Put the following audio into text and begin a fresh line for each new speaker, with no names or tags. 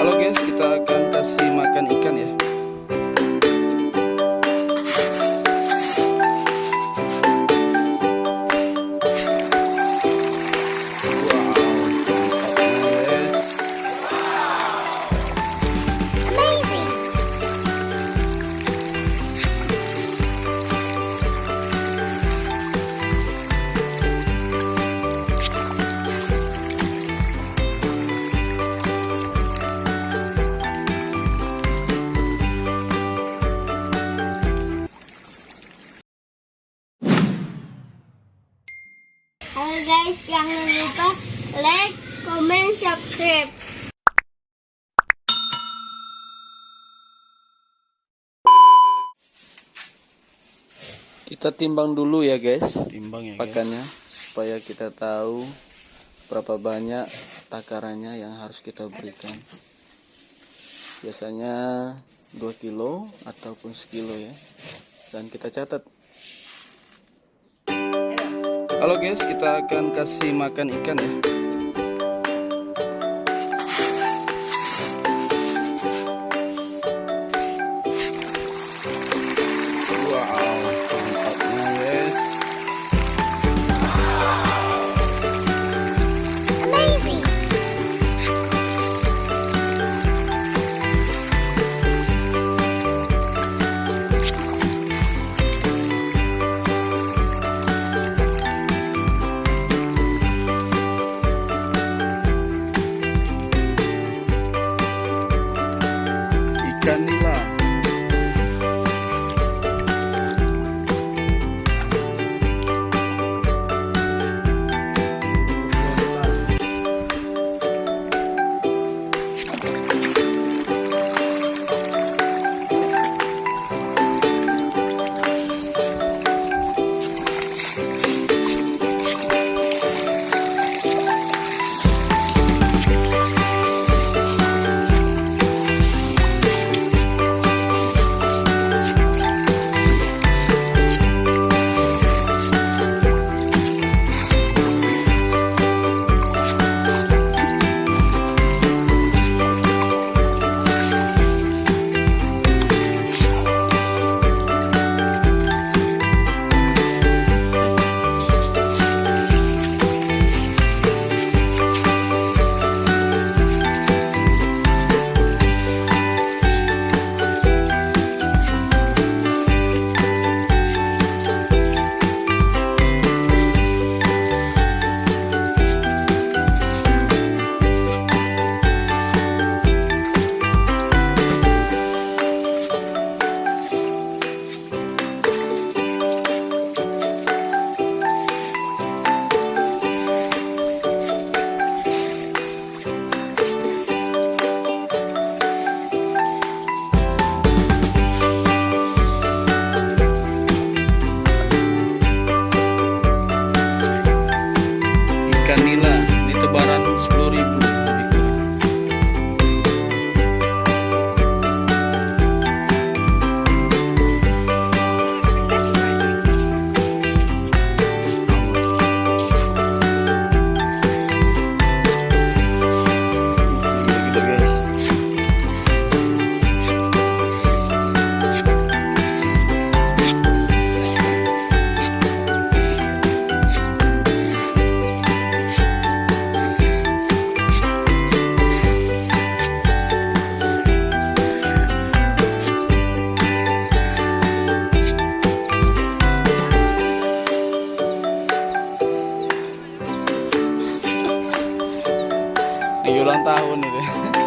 Halo guys, kita akan kasih makan ikan ya.
Halo guys, jangan lupa like, comment, subscribe.
Kita timbang dulu ya guys,
Timbang ya
pakannya supaya kita tahu berapa banyak takarannya yang harus kita berikan. Biasanya 2 kilo ataupun sekilo ya. Dan kita catat. Halo guys, kita akan kasih makan ikan ya. Wow, mantapnya guys.
Amazing.
Ikan nila. Ikan nila, ini tebaran 10.000. Gede guys. Ini ulang tahun itu.